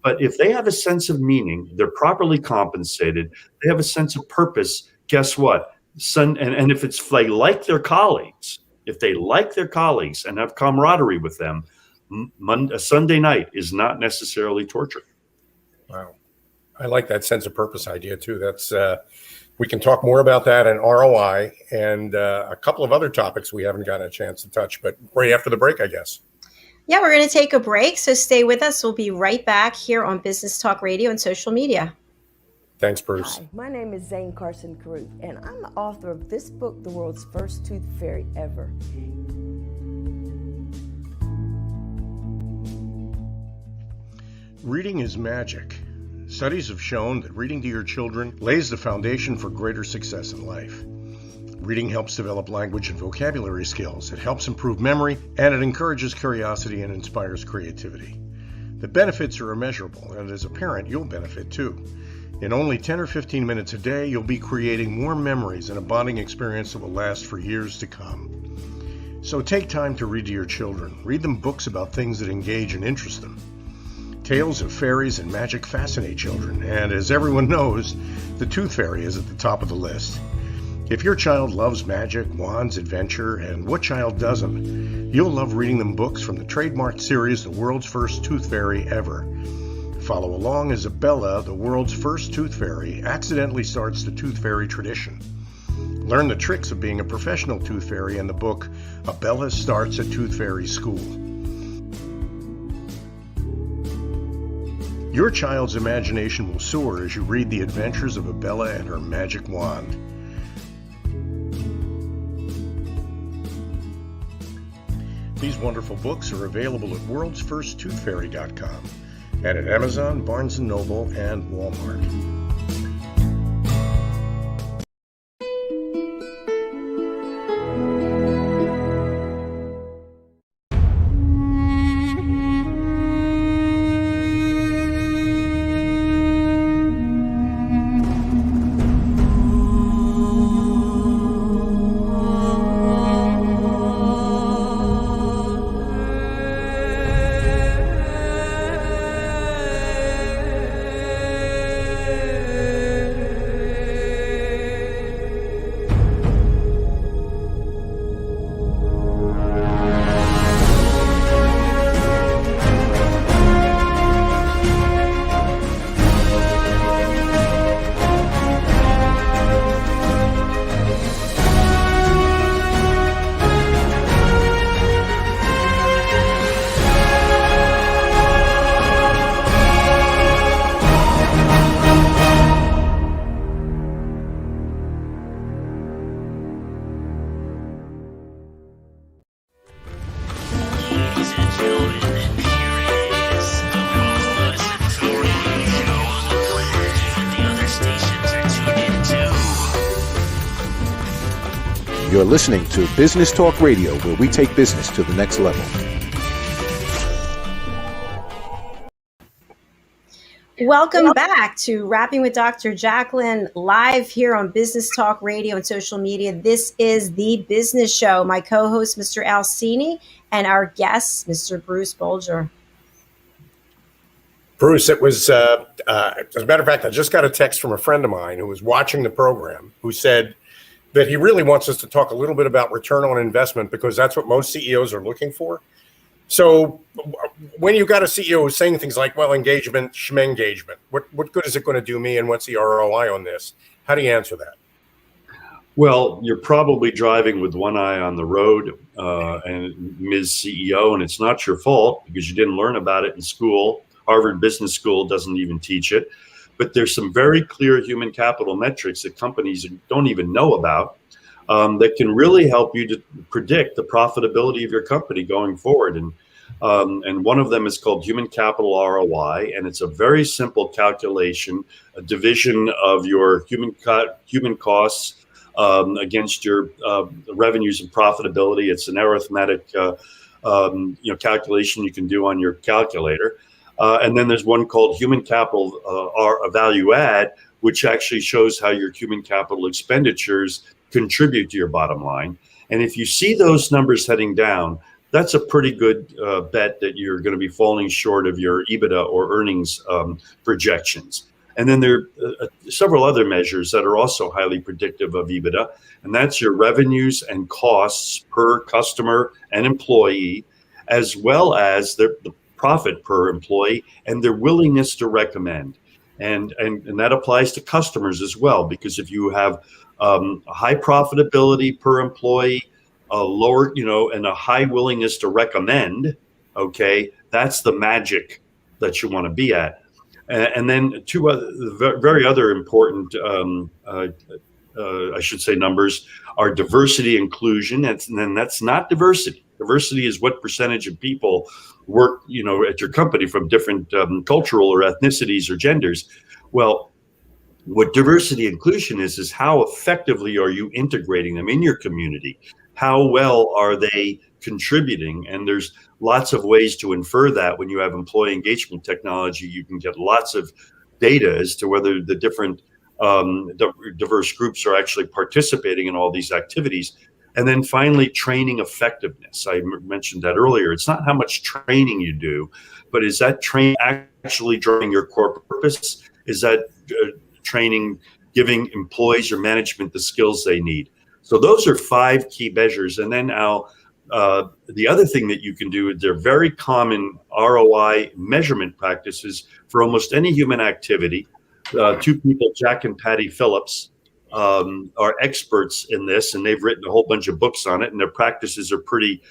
S5: But if they have a sense of meaning, they're properly compensated, they have a sense of purpose, guess what? And if they like their colleagues, and have camaraderie with them, a Sunday night is not necessarily torture.
S4: Wow. I like that sense of purpose idea too. That's we can talk more about that and ROI and a couple of other topics we haven't gotten a chance to touch, but right after the break, I guess.
S3: Yeah, we're going to take a break, so stay with us. We'll be right back here on Business Talk Radio and social media.
S4: Thanks, Bruce.
S15: Hi, my name is Zane Carson Caruth, and I'm the author of this book, The World's First Tooth Fairy Ever.
S2: Reading is magic. Studies have shown that reading to your children lays the foundation for greater success in life. Reading helps develop language and vocabulary skills. It helps improve memory, and it encourages curiosity and inspires creativity. The benefits are immeasurable, and as a parent, you'll benefit too. In only 10 or 15 minutes a day, you'll be creating more memories and a bonding experience that will last for years to come. So take time to read to your children. Read them books about things that engage and interest them. Tales of fairies and magic fascinate children, and as everyone knows, the Tooth Fairy is at the top of the list. If your child loves magic, wands, adventure, and what child doesn't, you'll love reading them books from the trademarked series The World's First Tooth Fairy Ever. Follow along as Abella, the world's first tooth fairy, accidentally starts the tooth fairy tradition. Learn the tricks of being a professional tooth fairy in the book Abella Starts a Tooth Fairy School. Your child's imagination will soar as you read the adventures of Abella and her magic wand. These wonderful books are available at worldsfirsttoothfairy.com and at Amazon, Barnes & Noble, and Walmart.
S1: You're listening to Business Talk Radio, where we take business to the next level.
S3: Welcome back to Rapping with Dr. Jacalyn, live here on Business Talk Radio and social media. This is the Business Show. My co-host, Mr. Al Cini, and our guest, Mr. Bruce Bolger.
S4: Bruce, it was, as a matter of fact, I just got a text from a friend of mine who was watching the program who said that he really wants us to talk a little bit about return on investment because that's what most CEOs are looking for. So when you got a CEO who's saying things like, well, engagement, schmengagement, what good is it going to do me and what's the ROI on this? How do you answer that?
S5: Well, you're probably driving with one eye on the road, and Ms. CEO, and it's not your fault because you didn't learn about it in school. Harvard Business School doesn't even teach it. But there's some very clear human capital metrics that companies don't even know about that can really help you to predict the profitability of your company going forward. And one of them is called human capital ROI, and it's a very simple calculation, a division of your human costs against your revenues and profitability. It's an arithmetic calculation you can do on your calculator. And then there's one called human capital value add, which actually shows how your human capital expenditures contribute to your bottom line. And if you see those numbers heading down, that's a pretty good bet that you're going to be falling short of your EBITDA or earnings projections. And then there are several other measures that are also highly predictive of EBITDA, and that's your revenues and costs per customer and employee, as well as the profit per employee and their willingness to recommend. And that applies to customers as well, because if you have a high profitability per employee, a lower, and a high willingness to recommend, okay, that's the magic that you want to be at. And then two other very other important, I should say, numbers are diversity, inclusion, and then that's not diversity. Diversity is what percentage of people work, at your company from different cultural or ethnicities or genders. Well, what diversity inclusion is how effectively are you integrating them in your community? How well are they contributing? And there's lots of ways to infer that. When you have employee engagement technology, you can get lots of data as to whether the different diverse groups are actually participating in all these activities. And then finally, training effectiveness. I mentioned that earlier. It's not how much training you do, but is that training actually driving your core purpose? Is that training giving employees or management the skills they need? So those are 5 key measures. And then the other thing that you can do, they're very common ROI measurement practices for almost any human activity. 2 people, Jack and Patty Phillips, are experts in this, and they've written a whole bunch of books on it, and their practices are pretty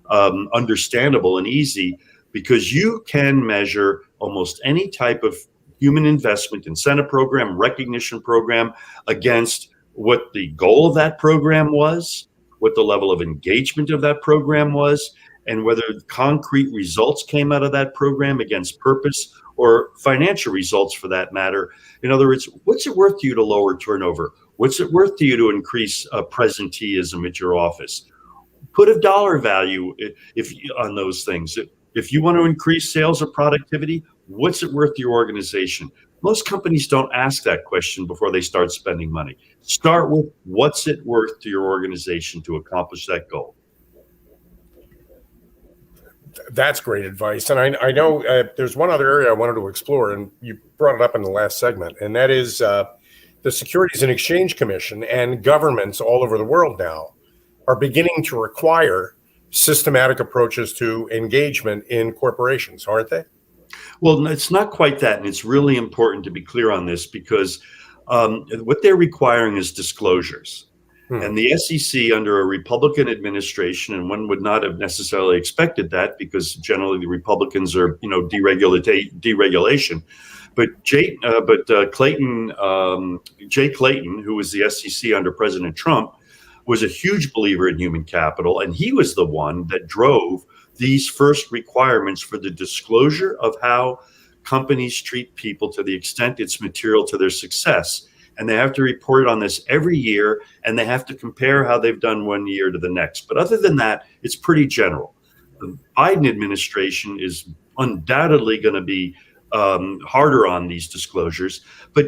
S5: understandable and easy, because you can measure almost any type of human investment, incentive program, recognition program, against what the goal of that program was, what the level of engagement of that program was, and whether concrete results came out of that program against purpose, or financial results for that matter. In other words, what's it worth to you to lower turnover? What's it worth to you to increase presenteeism at your office? Put a dollar value on those things. If you want to increase sales or productivity, what's it worth to your organization? Most companies don't ask that question before they start spending money. Start with, what's it worth to your organization to accomplish that goal?
S4: That's great advice. And I know there's one other area I wanted to explore, and you brought it up in the last segment, and that is the Securities and Exchange Commission and governments all over the world now are beginning to require systematic approaches to engagement in corporations, aren't they?
S5: Well, it's not quite that. And it's really important to be clear on this, because what they're requiring is disclosures. And the SEC, under a Republican administration, and one would not have necessarily expected that, because generally the Republicans are, deregulation. But Jay Clayton, who was the SEC under President Trump, was a huge believer in human capital, and he was the one that drove these first requirements for the disclosure of how companies treat people to the extent it's material to their success. And they have to report on this every year, and they have to compare how they've done one year to the next. But other than that, it's pretty general. The Biden administration is undoubtedly going to be harder on these disclosures. But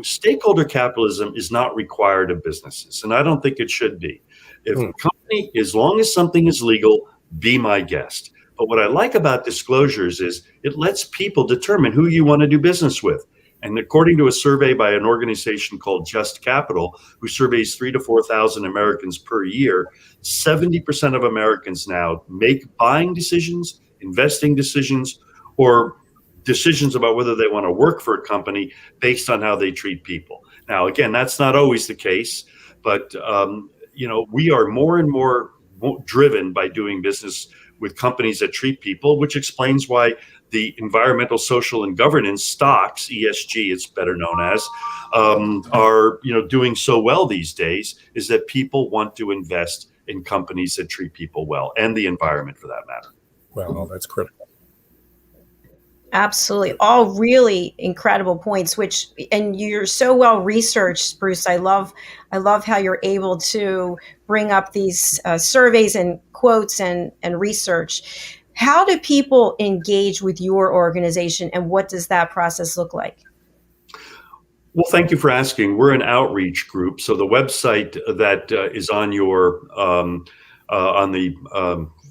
S5: stakeholder capitalism is not required of businesses, and I don't think it should be. If a company, as long as something is legal, be my guest. But what I like about disclosures is it lets people determine who you want to do business with. And according to a survey by an organization called Just Capital, who surveys 3,000 to 4,000 Americans per year, 70% of Americans now make buying decisions, investing decisions, or decisions about whether they want to work for a company based on how they treat people. Now, again, that's not always the case, but we are more and more driven by doing business with companies that treat people, which explains why the environmental, social, and governance stocks, ESG, it's better known as, are doing so well these days, is that people want to invest in companies that treat people well, and the environment for that matter.
S4: Well, that's critical.
S3: Absolutely. All really incredible points, and you're so well researched, Bruce. I love how you're able to bring up these surveys and quotes and research. How do people engage with your organization, and what does that process look like?
S5: Well, thank you for asking. We're an outreach group. So the website that is on your on the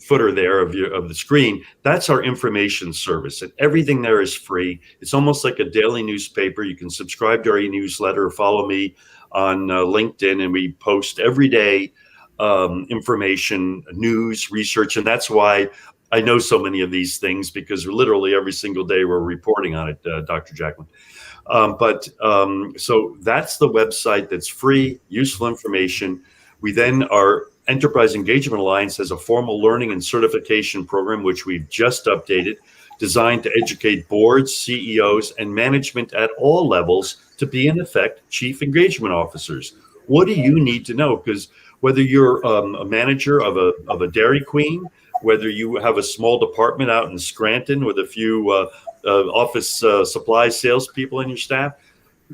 S5: footer there of the screen, that's our information service, and everything there is free. It's almost like a daily newspaper. You can subscribe to our e-newsletter or follow me on LinkedIn, and we post every day information, news, research, and that's why I know so many of these things, because literally every single day we're reporting on it, Dr. Jacalyn. So that's the website that's free, useful information. We then, our Enterprise Engagement Alliance has a formal learning and certification program, which we've just updated, designed to educate boards, CEOs, and management at all levels to be, in effect, chief engagement officers. What do you need to know? Because whether you're a manager of a Dairy Queen, whether you have a small department out in Scranton with a few office supplies salespeople in your staff,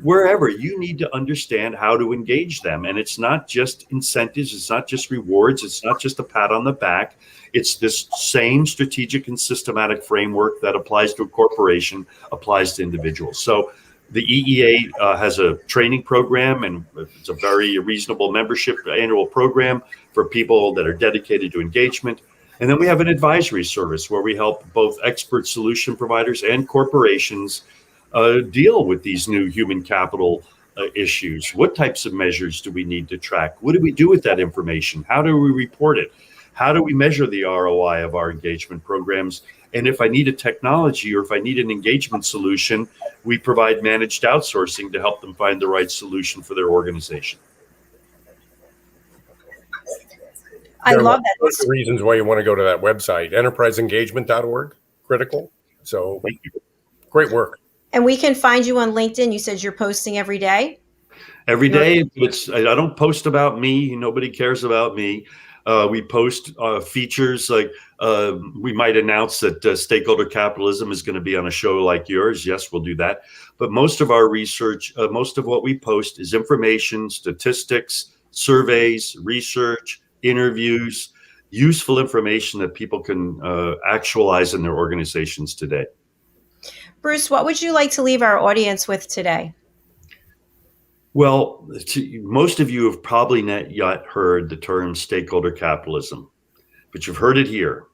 S5: wherever, you need to understand how to engage them. And it's not just incentives, it's not just rewards, it's not just a pat on the back. It's this same strategic and systematic framework that applies to a corporation, applies to individuals. So the EEA has a training program, and it's a very reasonable membership annual program for people that are dedicated to engagement. And then we have an advisory service where we help both expert solution providers and corporations deal with these new human capital issues. What types of measures do we need to track? What do we do with that information? How do we report it? How do we measure the ROI of our engagement programs? And if I need a technology or if I need an engagement solution, we provide managed outsourcing to help them find the right solution for their organization.
S3: I love that.
S4: Those are the reasons why you want to go to that website, enterpriseengagement.org, critical. So great work.
S3: And we can find you on LinkedIn. You said you're posting every day?
S5: Every day. I don't post about me. Nobody cares about me. We post features like we might announce that stakeholder capitalism is going to be on a show like yours. Yes, we'll do that. But most of our research, most of what we post is information, statistics, surveys, research, interviews, useful information that people can actualize in their organizations today.
S3: Bruce, what would you like to leave our audience with today?
S5: Well, most of you have probably not yet heard the term stakeholder capitalism, but you've heard it here.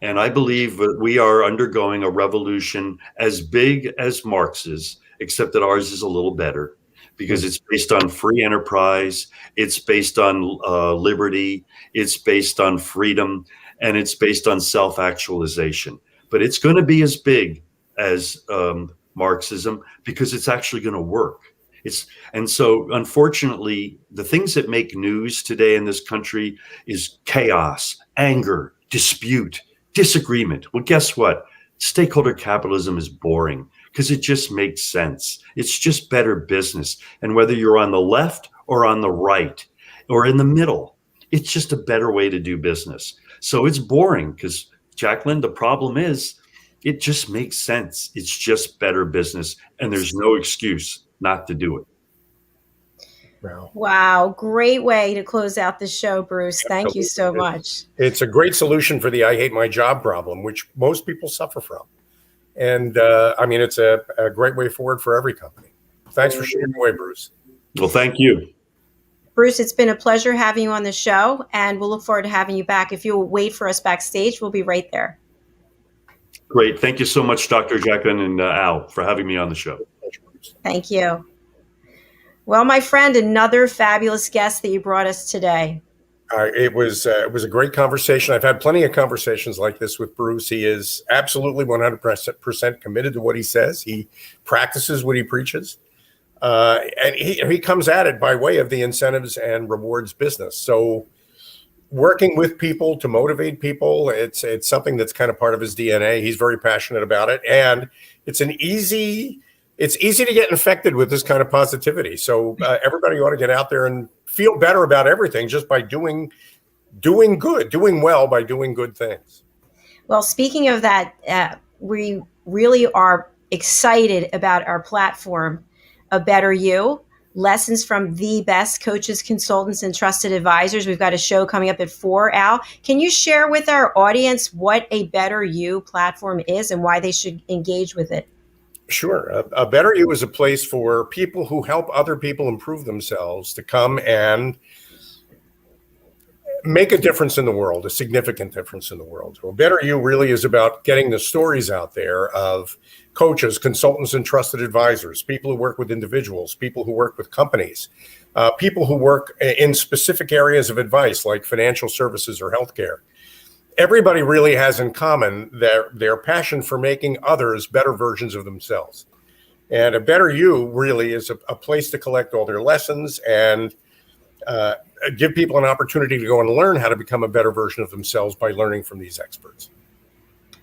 S5: And I believe that we are undergoing a revolution as big as Marx's, except that ours is a little better because it's based on free enterprise, it's based on liberty, it's based on freedom, and it's based on self-actualization. But it's going to be as big as Marxism because it's actually going to work. And so, unfortunately, the things that make news today in this country is chaos, anger, dispute, disagreement. Well, guess what? Stakeholder capitalism is boring because it just makes sense. It's just better business. And whether you're on the left or on the right or in the middle, it's just a better way to do business. So it's boring because, Jacalyn, the problem is it just makes sense. It's just better business. And there's no excuse not to do it.
S3: Wow. Great way to close out the show, Bruce. Thank you so much.
S4: It's a great solution for the I hate my job problem, which most people suffer from. And I mean, it's a great way forward for every company. Thanks for sharing away, Bruce.
S5: Well, thank you.
S3: Bruce, it's been a pleasure having you on the show, and we'll look forward to having you back. If you'll wait for us backstage, we'll be right there.
S5: Great. Thank you so much, Dr. Jacalyn and Al, for having me on the show.
S3: Thank you. Well, my friend, another fabulous guest that you brought us today.
S4: It was a great conversation. I've had plenty of conversations like this with Bruce. He is absolutely 100% committed to what he says. He practices what he preaches. And he comes at it by way of the incentives and rewards business. So working with people to motivate people, it's something that's kind of part of his DNA. He's very passionate about it. And it's easy to get infected with this kind of positivity. So everybody ought to get out there and feel better about everything just by doing well by doing good things.
S3: Well, speaking of that, we really are excited about our platform, A Better You, lessons from the best coaches, consultants, and trusted advisors. We've got a show coming up at 4, Al. Can you share with our audience what A Better You platform is and why they should engage with it?
S4: Sure. A Better You is a place for people who help other people improve themselves to come and make a difference in the world, a significant difference in the world. So A Better You really is about getting the stories out there of coaches, consultants, and trusted advisors, people who work with individuals, people who work with companies, people who work in specific areas of advice like financial services or healthcare. Everybody really has in common their passion for making others better versions of themselves. And A Better You really is a place to collect all their lessons and give people an opportunity to go and learn how to become a better version of themselves by learning from these experts.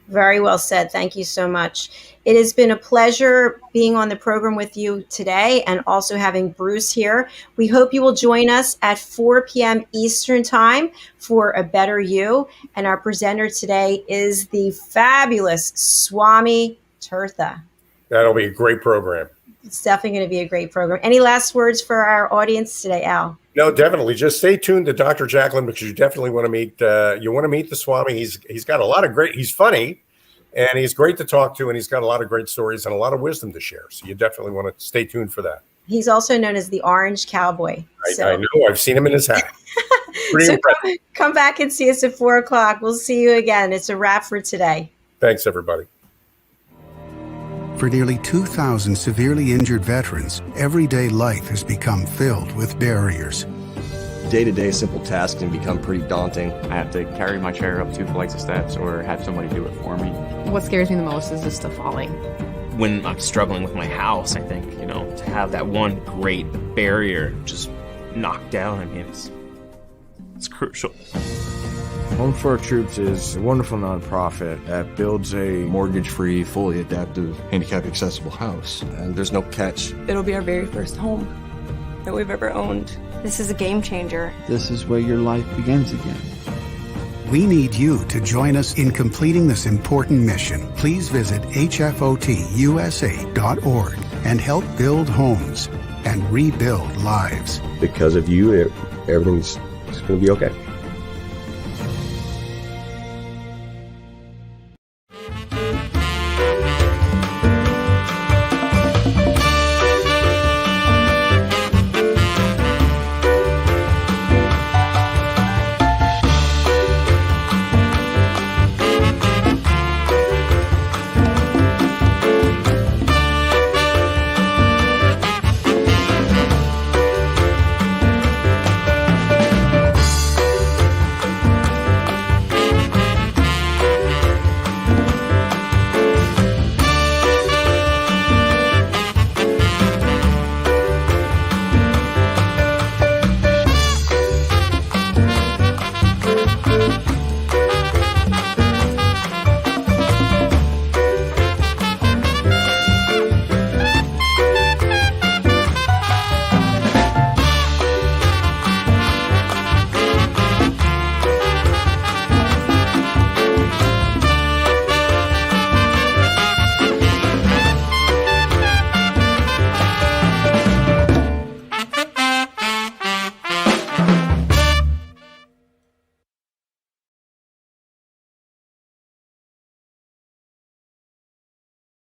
S3: Very well said. Thank you so much. It has been a pleasure being on the program with you today and also having Bruce here. We hope you will join us at 4 p.m. Eastern Time for A Better You. And our presenter today is the fabulous Swami Tirtha.
S4: That'll be a great program.
S3: It's definitely going to be a great program. Any last words for our audience today, Al?
S4: No, definitely. Just stay tuned to Dr. Jacalyn because you definitely want to meet. You want to meet the Swami. He's got a lot of great. He's funny, and he's great to talk to, and he's got a lot of great stories and a lot of wisdom to share. So you definitely want to stay tuned for that.
S3: He's also known as the Orange Cowboy.
S4: I know. I've seen him in his hat. Pretty
S3: so
S4: impressive.
S3: Come back and see us at 4 o'clock. We'll see you again. It's a wrap for today.
S4: Thanks, everybody.
S16: For nearly 2,000 severely injured veterans, everyday life has become filled with barriers.
S17: Day-to-day simple tasks can become pretty daunting.
S18: I have to carry my chair up 2 flights of steps or have somebody do it for me.
S19: What scares me the most is just the falling.
S20: When I'm struggling with my house, I think, to have that one great barrier just knocked down, I mean, it's crucial.
S21: Home for Our Troops is a wonderful nonprofit that builds a mortgage-free, fully adaptive, handicap-accessible house.
S17: And there's no catch.
S22: It'll be our very first home that we've ever owned. This is a game changer.
S23: This is where your life begins again.
S16: We need you to join us in completing this important mission. Please visit hfotusa.org and help build homes and rebuild lives.
S17: Because of you, everything's going to be okay.